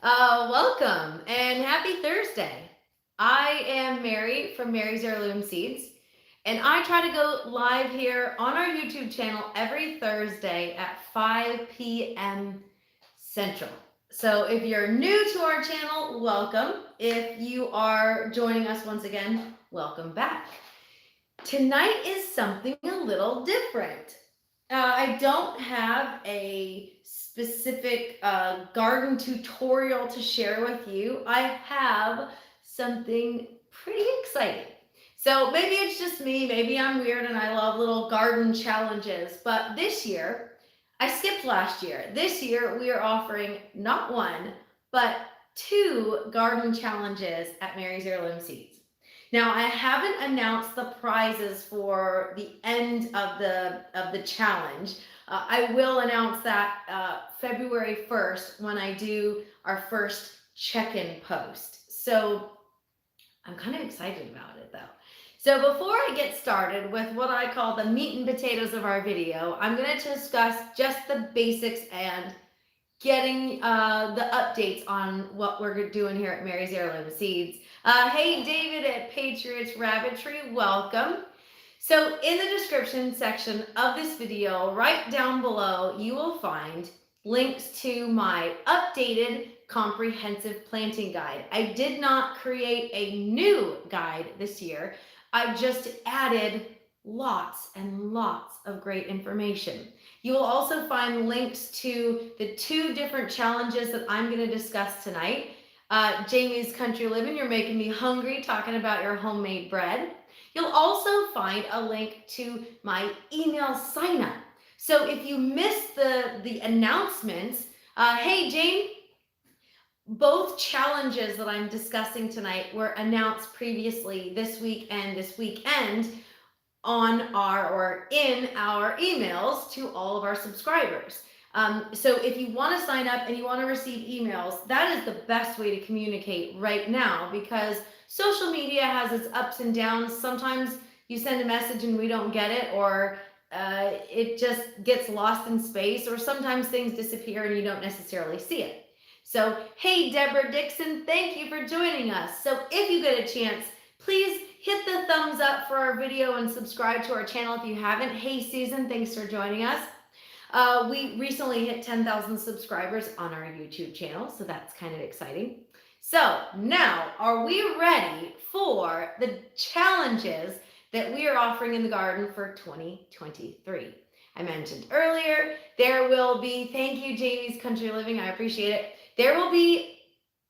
Welcome and happy Thursday. I am Mary from Mary's Heirloom Seeds, and I try to go live here on our YouTube channel every Thursday at 5 p.m. Central. So if you're new to our channel, welcome. If you are joining us once again, welcome back. Tonight is something a little different. I don't have a specific garden tutorial to share with you. I have something pretty exciting. So maybe it's just me, maybe I'm weird and I love little garden challenges, but this year, I skipped last year. This year we are offering not one, but two garden challenges at Mary's Heirloom Seeds. Now, I haven't announced the prizes for the end of the challenge. I will announce that February 1st when I do our first check-in post. So I'm kind of excited about it though. So before I get started with what I call the meat and potatoes of our video, I'm going to discuss just the basics and getting the updates on what we're doing here at Mary's Heirloom Seeds. Hey, David at Patriots Rabbitry, welcome. So in the description section of this video, right down below, you will find links to my updated comprehensive planting guide. I did not create a new guide this year. I just added lots and lots of great information. You will also find links to the two different challenges that I'm going to discuss tonight. Jamie's Country Living, you're making me hungry talking about your homemade bread. You'll also find a link to my email sign up. So if you missed the announcements, hey Jane, both challenges that I'm discussing tonight were announced previously this week and this weekend on in our emails to all of our subscribers. So if you want to sign up and you want to receive emails, that is the best way to communicate right now, because social media has its ups and downs. Sometimes you send a message and we don't get it, or it just gets lost in space, or sometimes things disappear and you don't necessarily see it. So, hey, Deborah Dixon, thank you for joining us. So if you get a chance, please hit the thumbs up for our video and subscribe to our channel if you haven't. Hey, Susan, thanks for joining us. We recently hit 10,000 subscribers on our YouTube channel, so that's kind of exciting. So now, are we ready for the challenges that we are offering in the garden for 2023? I mentioned earlier, there will be, thank you, Jamie's Country Living, I appreciate it. There will be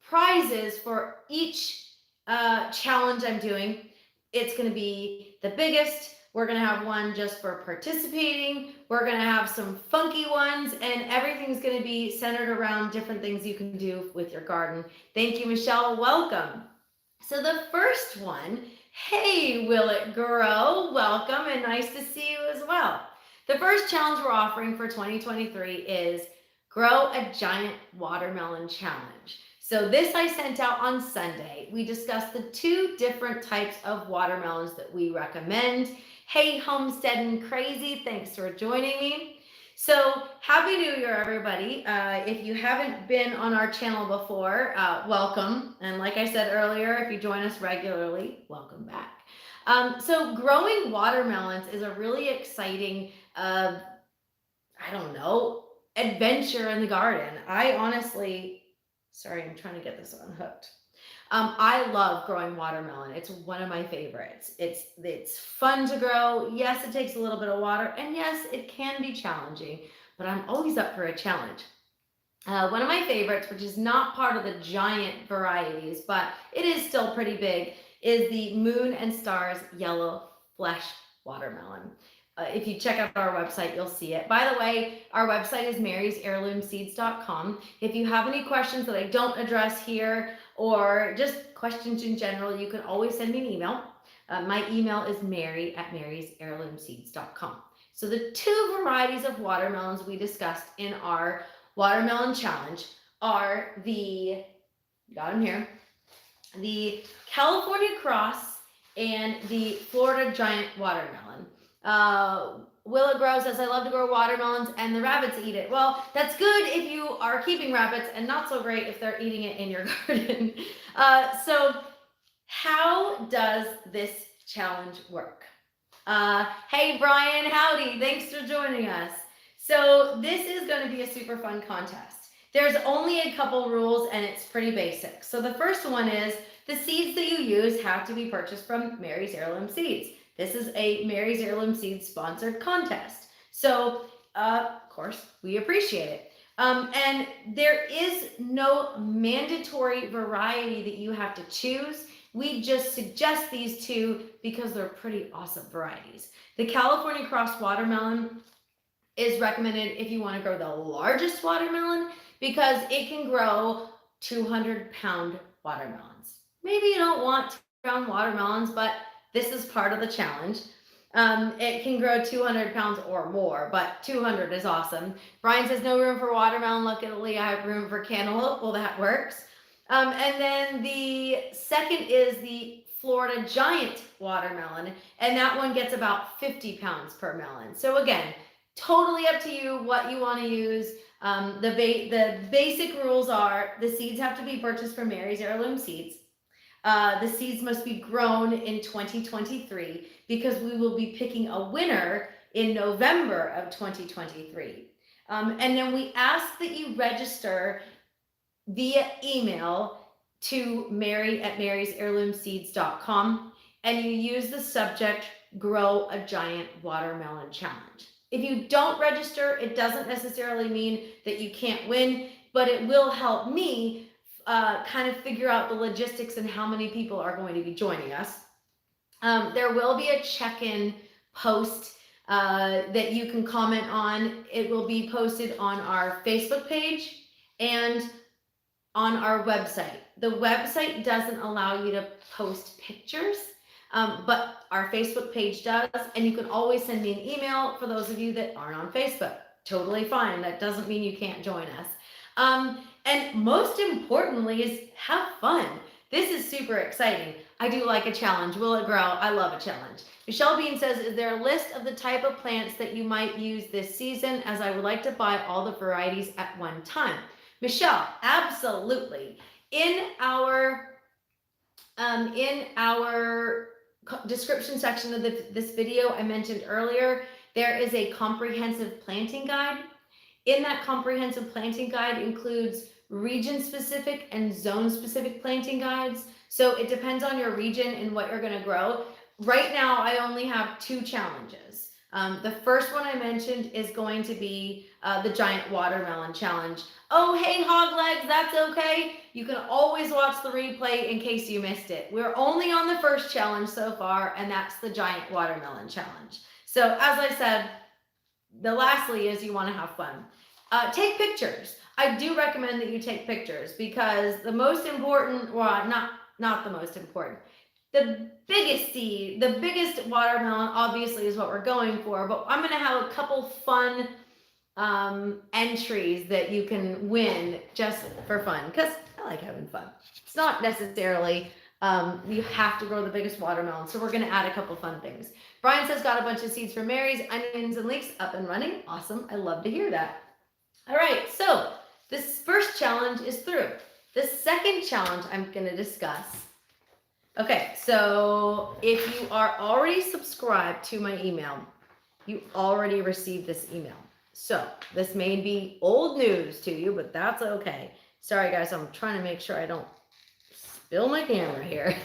prizes for each challenge I'm doing. It's going to be the biggest. We're going to have one just for participating. We're going to have some funky ones, and everything's going to be centered around different things you can do with your garden. Thank you, Michelle. Welcome. So the first one, hey, will it grow? Welcome, and nice to see you as well. The first challenge we're offering for 2023 is Grow a Giant Watermelon Challenge. So this I sent out on Sunday. We discussed the two different types of watermelons that we recommend. Hey, Homestead and Crazy, thanks for joining me. So Happy New Year, everybody. If you haven't been on our channel before, welcome. And like I said earlier, if you join us regularly, welcome back. So growing watermelons is a really exciting, adventure in the garden. I honestly, sorry, I'm trying to get this unhooked. I love growing watermelon. It's one of my favorites. It's fun to grow. Yes, it takes a little bit of water, and yes, it can be challenging, but I'm always up for a challenge. One of my favorites, which is not part of the giant varieties, but it is still pretty big, is the Moon and Stars Yellow Flesh Watermelon. If you check out our website, you'll see it. By the way, our website is marysheirloomseeds.com. If you have any questions that I don't address here, or just questions in general, you can always send me an email. My email is mary@marysheirloomseeds.com. So the two varieties of watermelons we discussed in our watermelon challenge are the California Cross and the Florida Giant Watermelon. Willa Grow says, I love to grow watermelons and the rabbits eat it. Well, that's good if you are keeping rabbits, and not so great if they're eating it in your garden. So how does this challenge work? Hey, Brian, howdy. Thanks for joining us. So this is going to be a super fun contest. There's only a couple rules and it's pretty basic. So the first one is the seeds that you use have to be purchased from Mary's Heirloom Seeds. This is a Mary's Heirloom Seeds sponsored contest. So, of course, we appreciate it. And there is no mandatory variety that you have to choose. We just suggest these two because they're pretty awesome varieties. The California Cross Watermelon is recommended if you want to grow the largest watermelon because it can grow 200-pound watermelons. Maybe you don't want 200-pound watermelons, but this is part of the challenge. It can grow 200 pounds or more, but 200 is awesome. Brian says no room for watermelon. Luckily, I have room for cantaloupe. Well, that works. And then the second is the Florida Giant watermelon, and that one gets about 50 pounds per melon. So again, totally up to you what you want to use. The basic rules are the seeds have to be purchased from Mary's Heirloom Seeds. The seeds must be grown in 2023 because we will be picking a winner in November of 2023. And then we ask that you register via email to mary@marysheirloomseeds.com and you use the subject Grow a Giant Watermelon Challenge. If you don't register, it doesn't necessarily mean that you can't win, but it will help me kind of figure out the logistics and how many people are going to be joining us. There will be a check-in post that you can comment on. It will be posted on our Facebook page and on our website. The website doesn't allow you to post pictures, but our Facebook page does, and you can always send me an email for those of you that aren't on Facebook. Totally fine. That doesn't mean you can't join us. And most importantly is have fun. This is super exciting. I do like a challenge. Will it grow? I love a challenge. Michelle Bean says, is there a list of the type of plants that you might use this season, as I would like to buy all the varieties at one time? Michelle, absolutely. In our description section of this video I mentioned earlier, there is a comprehensive planting guide. In that comprehensive planting guide includes region-specific and zone-specific planting guides. So it depends on your region and what you're going to grow. Right now, I only have 2 challenges. The first one I mentioned is going to be the Giant Watermelon Challenge. Oh, hey, hog legs, that's okay. You can always watch the replay in case you missed it. We're only on the first challenge so far, and that's the Giant Watermelon Challenge. So as I said, the lastly is you want to have fun. Take pictures. I do recommend that you take pictures because the most important, well, not the most important, the biggest seed, the biggest watermelon obviously is what we're going for, but I'm going to have a couple fun entries that you can win just for fun because I like having fun. It's not necessarily you have to grow the biggest watermelon, so we're going to add a couple fun things. Brian says got a bunch of seeds for Mary's, onions and leeks up and running. Awesome. I love to hear that. All right, so this first challenge is through. The second challenge I'm going to discuss. Okay, so if you are already subscribed to my email, you already received this email. So this may be old news to you, but that's okay. Sorry guys, I'm trying to make sure I don't spill my camera here.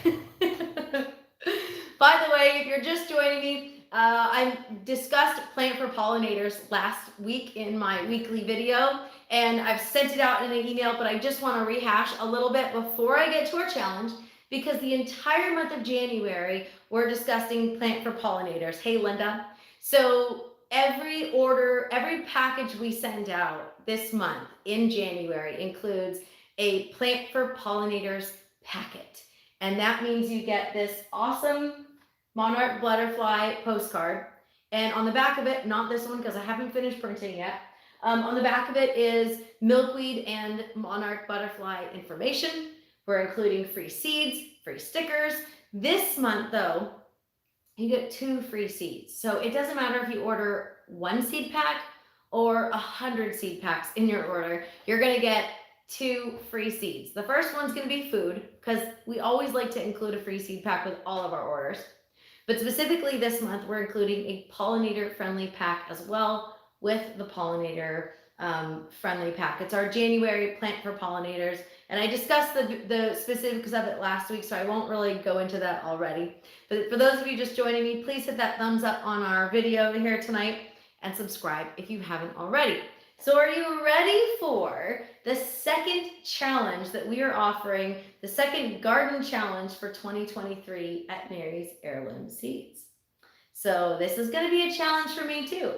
By the way, if you're just joining me, I discussed plant for pollinators last week in my weekly video, and I've sent it out in an email, but I just want to rehash a little bit before I get to our challenge, because the entire month of January, we're discussing plant for pollinators. Hey, Linda. So every package we send out this month in January includes a plant for pollinators packet. And that means you get this awesome monarch butterfly postcard. And on the back of it, not this one because I haven't finished printing yet. On the back of it is milkweed and monarch butterfly information. We're including free seeds, free stickers. This month though, you get 2 free seeds. So it doesn't matter if you order 1 seed pack or 100 seed packs in your order, you're gonna get 2 free seeds. The first one's gonna be food, because we always like to include a free seed pack with all of our orders. But specifically this month, we're including a pollinator friendly pack as well with the pollinator friendly pack. It's our January plant for pollinators. And I discussed the specifics of it last week, so I won't really go into that already. But for those of you just joining me, please hit that thumbs up on our video here tonight and subscribe if you haven't already. So are you ready for the second challenge that we are offering, the second garden challenge for 2023 at Mary's Heirloom Seeds? So this is going to be a challenge for me too,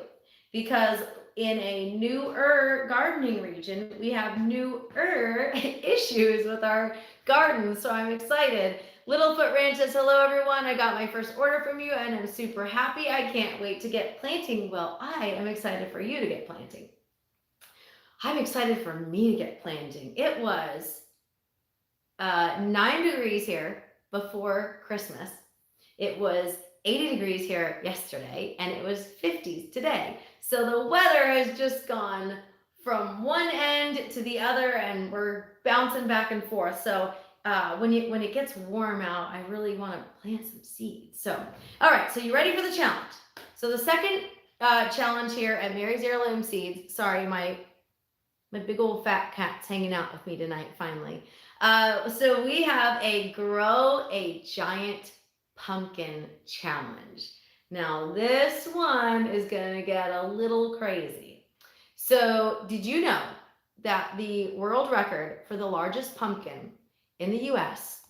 because in a newer gardening region, we have newer issues with our gardens. So I'm excited. Littlefoot Ranch says, hello everyone. I got my first order from you and I'm super happy. I can't wait to get planting. Well, I am excited for you to get planting. I'm excited for me to get planting. It was 9 degrees here before Christmas. It was 80 degrees here yesterday, and it was 50s today. So the weather has just gone from one end to the other, and we're bouncing back and forth. So when it gets warm out, I really want to plant some seeds. So, all right, so you ready for the challenge? So the second challenge here at Mary's Heirloom Seeds, sorry, my big old fat cat's hanging out with me tonight, finally. So we have a Grow a Giant Pumpkin Challenge. Now this one is gonna get a little crazy. So did you know that the world record for the largest pumpkin in the US,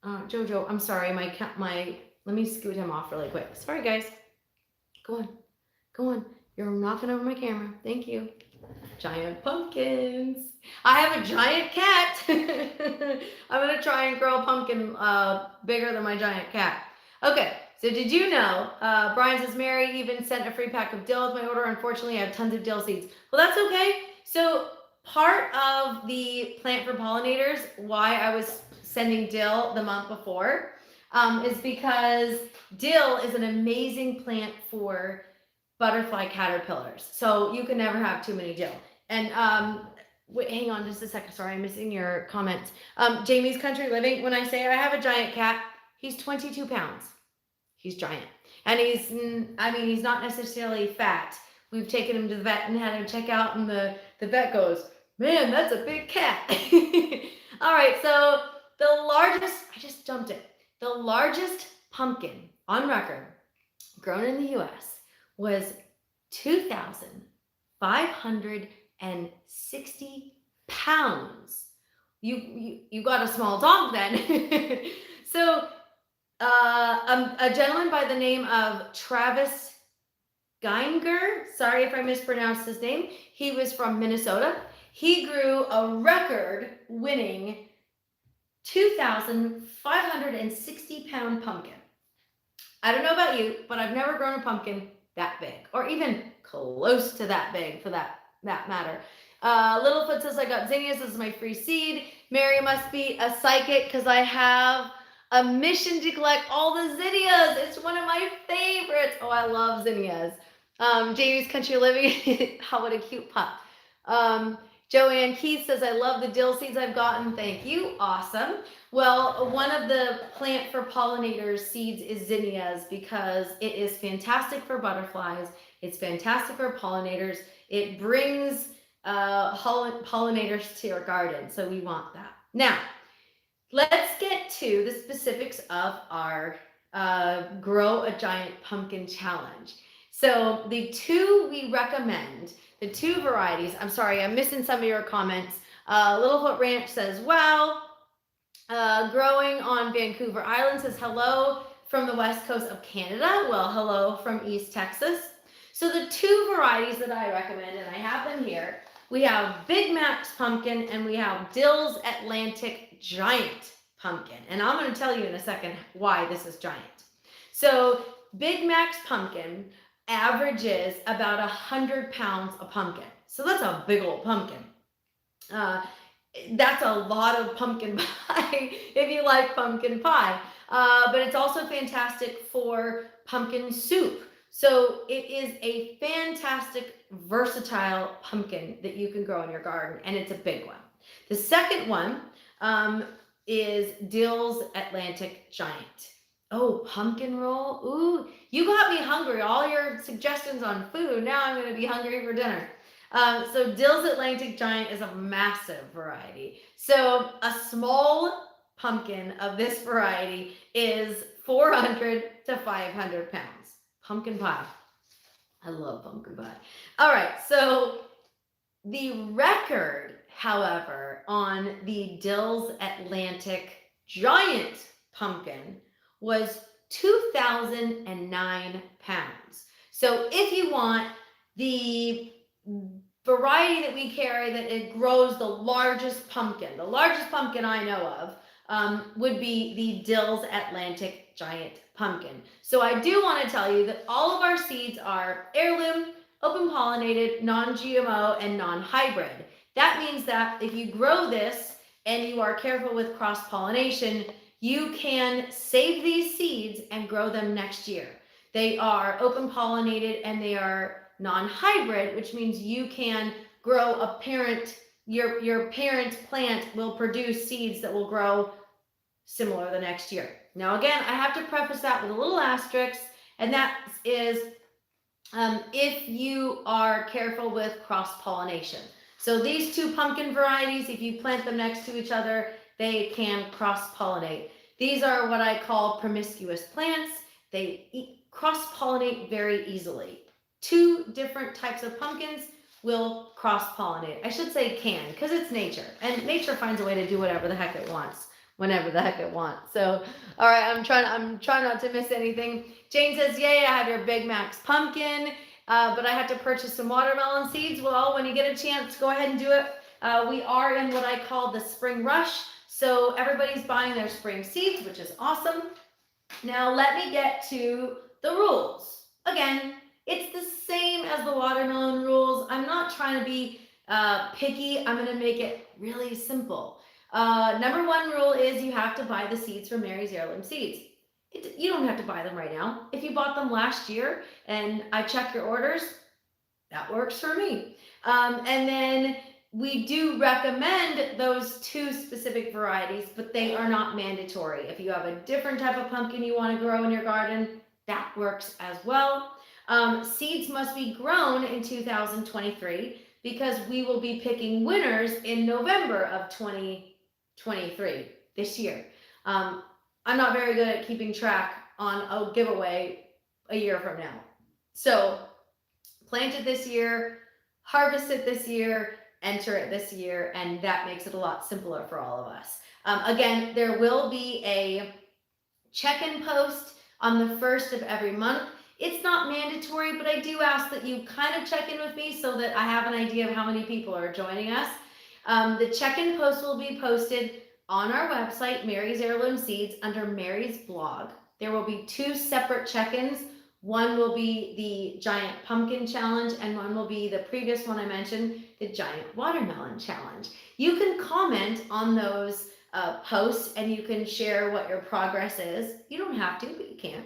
Jojo, I'm sorry, let me scoot him off really quick. Sorry guys, go on. You're knocking over my camera, thank you. Giant pumpkins. I have a giant cat. I'm gonna try and grow a pumpkin bigger than my giant cat. Okay, so did you know, Brian says, Mary even sent a free pack of dill with my order. Unfortunately, I have tons of dill seeds. Well, that's okay. So part of the plant for pollinators, why I was sending dill the month before, is because dill is an amazing plant for butterfly caterpillars. So you can never have too many dill. And wait, hang on just a second. Sorry, I'm missing your comments. Jamie's Country Living, when I say I have a giant cat, he's 22 pounds. He's giant. And he's not necessarily fat. We've taken him to the vet and had him check out, and the vet goes, man, that's a big cat. All right, so the largest pumpkin on record grown in the US was 2,560 pounds. You got a small dog then. So a gentleman by the name of Travis Geinger, sorry if I mispronounced his name, he was from Minnesota. He grew a record-winning 2,560 pound pumpkin. I don't know about you, but I've never grown a pumpkin that big, or even close to that big for that matter. Littlefoot says, I got zinnias, this is my free seed. Mary must be a psychic because I have a mission to collect all the zinnias. It's one of my favorites. Oh, I love zinnias. Jamie's Country Living, oh, what a cute pup. Joanne Keith says, I love the dill seeds I've gotten. Thank you. Awesome. Well, one of the plant for pollinators seeds is zinnias because it is fantastic for butterflies. It's fantastic for pollinators. It brings pollinators to your garden. So we want that. Now, let's get to the specifics of our Grow a Giant Pumpkin Challenge. So the two we recommend, the two varieties, I'm sorry, I'm missing some of your comments. Littlefoot Ranch says, wow. Growing on Vancouver Island says, hello from the west coast of Canada. Well, hello from East Texas. So the two varieties that I recommend, and I have them here, we have Big Mac's Pumpkin and we have Dill's Atlantic Giant Pumpkin. And I'm going to tell you in a second why this is giant. So Big Mac's Pumpkin averages about 100 pounds a pumpkin. So that's a big old pumpkin. That's a lot of pumpkin pie if you like pumpkin pie. But it's also fantastic for pumpkin soup. So it is a fantastic, versatile pumpkin that you can grow in your garden, and it's a big one. The second one um, is Dill's Atlantic Giant. Oh, pumpkin roll. Ooh, you got me hungry. All your suggestions on food. Now I'm going to be hungry for dinner. So Dill's Atlantic Giant is a massive variety. So a small pumpkin of this variety is 400 to 500 pounds. Pumpkin pie. I love pumpkin pie. All right, so the record, however, on the Dill's Atlantic Giant pumpkin was 2,009 pounds. So if you want the variety that we carry that it grows the largest pumpkin I know of would be the Dill's Atlantic Giant pumpkin. So I do want to tell you that all of our seeds are heirloom, open pollinated, non-GMO, and non-hybrid. That means that if you grow this and you are careful with cross-pollination, you can save these seeds and grow them next year. They are open pollinated and they are non-hybrid, which means you can grow a parent, your parent plant will produce seeds that will grow similar the next year. Now again, I have to preface that with a little asterisk, and that is if you are careful with cross-pollination. So these two pumpkin varieties, if you plant them next to each other, they can cross-pollinate. These are what I call promiscuous plants. They cross-pollinate very easily. Two different types of pumpkins will cross-pollinate. I should say can, because it's nature, and nature finds a way to do whatever the heck it wants, whenever the heck it wants. So, all right, I'm trying not to miss anything. Jane says, "Yay, I have your Big Mac's pumpkin, but I have to purchase some watermelon seeds." Well, when you get a chance, go ahead and do it. We are in what I call the spring rush, so everybody's buying their spring seeds, which is awesome. Now, let me get to the rules. Again, it's the same as the watermelon rules. I'm not trying to be picky. I'm going to make it really simple. Number one rule is you have to buy the seeds from Mary's Heirloom Seeds. You don't have to buy them right now. If you bought them last year and I check your orders, that works for me. And then we do recommend those two specific varieties, but they are not mandatory. If you have a different type of pumpkin you want to grow in your garden, that works as well. Seeds must be grown in 2023 because we will be picking winners in November of 2023 this year. I'm not very good at keeping track on a giveaway a year from now. So plant it this year, harvest it this year, enter it this year, and that makes it a lot simpler for all of us. Again, there will be a check-in post on the 1st of every month. It's not mandatory, but I do ask that you kind of check in with me so that I have an idea of how many people are joining us. The check-in post will be posted on our website, Mary's Heirloom Seeds, under Mary's blog. There will be two separate check-ins. One will be the Giant Pumpkin Challenge, and one will be the previous one I mentioned, the Giant Watermelon Challenge. You can comment on those posts and you can share what your progress is. You don't have to, but you can.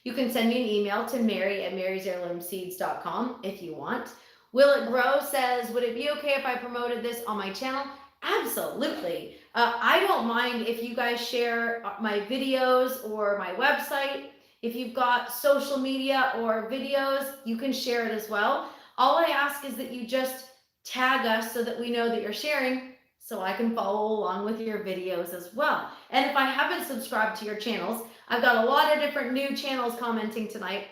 You can send me an email to mary@marysheirloomseeds.com if you want. Will It Grow says, would it be okay if I promoted this on my channel? Absolutely. I don't mind if you guys share my videos or my website. If you've got social media or videos, you can share it as well. All I ask is that you just tag us so that we know that you're sharing, so I can follow along with your videos as well. And if I haven't subscribed to your channels, I've got a lot of different new channels commenting tonight.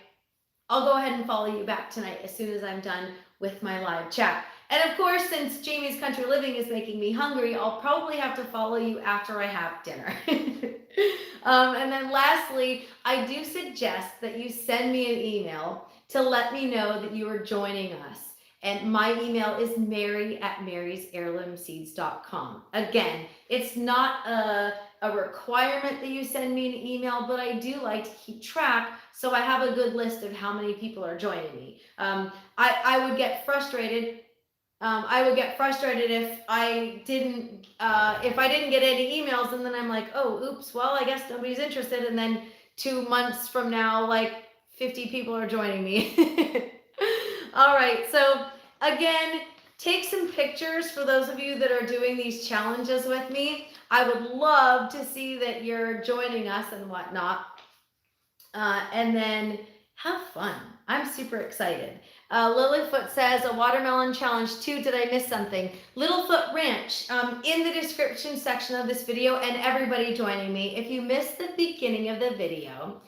I'll go ahead and follow you back tonight as soon as I'm done with my live chat. And of course, since Jamie's Country Living is making me hungry, I'll probably have to follow you after I have dinner. And then lastly, I do suggest that you send me an email to let me know that you are joining us. And my email is mary@marysheirloomseeds.com. Again, it's not a requirement that you send me an email, but I do like to keep track so I have a good list of how many people are joining me. I would get frustrated I would get frustrated if I didn't get any emails, and then I'm like, oh, oops, well, I guess nobody's interested. And then 2 months from now, like 50 people are joining me. All right, so again, take some pictures for those of you that are doing these challenges with me. I would love to see that you're joining us and whatnot. And then have fun. I'm super excited. Lilyfoot says a watermelon challenge too. Did I miss something? Littlefoot Ranch in the description section of this video, and everybody joining me. If you missed the beginning of the video,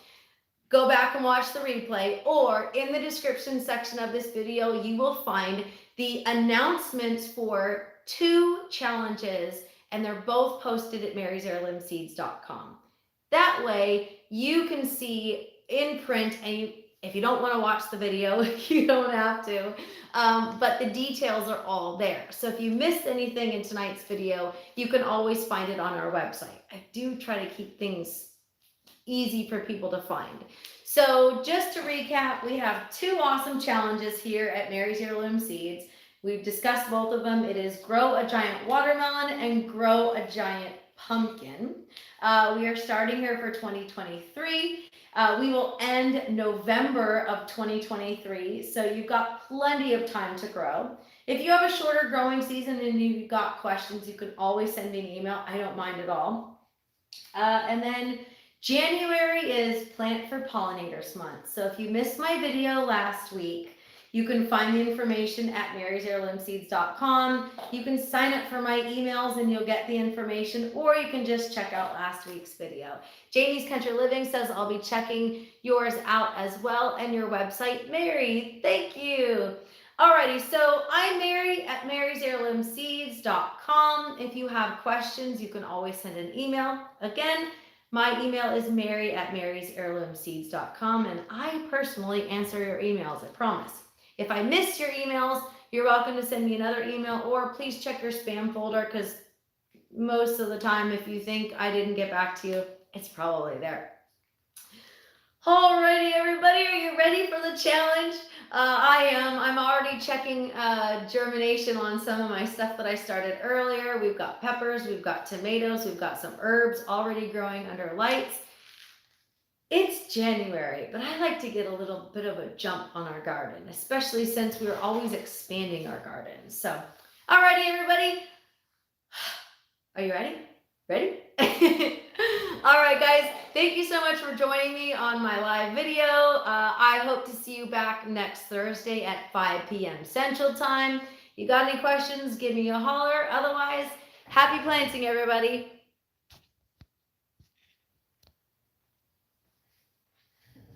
go back and watch the replay, or in the description section of this video, you will find the announcements for 2 challenges, and they're both posted at marysheirloomseeds.com. That way you can see in print, and if you don't want to watch the video, you don't have to, but the details are all there. So if you missed anything in tonight's video, you can always find it on our website. I do try to keep things easy for people to find. So just to recap, we have 2 awesome challenges here at Mary's Heirloom Seeds. We've discussed both of them. It is Grow a Giant Watermelon and Grow a Giant Pumpkin. We are starting here for 2023. We will end November of 2023, so you've got plenty of time to grow. If you have a shorter growing season and you've got questions, you can always send me an email. I don't mind at all. And then January is Plant for Pollinators Month. So if you missed my video last week, you can find the information at marysheirloomseeds.com. You can sign up for my emails and you'll get the information, or you can just check out last week's video. Jamie's Country Living says I'll be checking yours out as well, and your website. Mary, thank you. Alrighty, so I'm Mary at marysheirloomseeds.com. If you have questions, you can always send an email. Again, my email is mary at marysheirloomseeds.com, and I personally answer your emails, I promise. If I miss your emails, you're welcome to send me another email, or please check your spam folder, because most of the time, if you think I didn't get back to you, it's probably there. Alrighty, everybody, are you ready for the challenge? I am. I'm already checking germination on some of my stuff that I started earlier. We've got peppers, we've got tomatoes, we've got some herbs already growing under lights. It's January, but I like to get a little bit of a jump on our garden, especially since we're always expanding our garden. So, alrighty, everybody. Are you ready? Ready? All right, guys, thank you so much for joining me on my live video. I hope to see you back next Thursday at 5 p.m. Central Time. You got any questions, give me a holler. Otherwise, happy planting, everybody.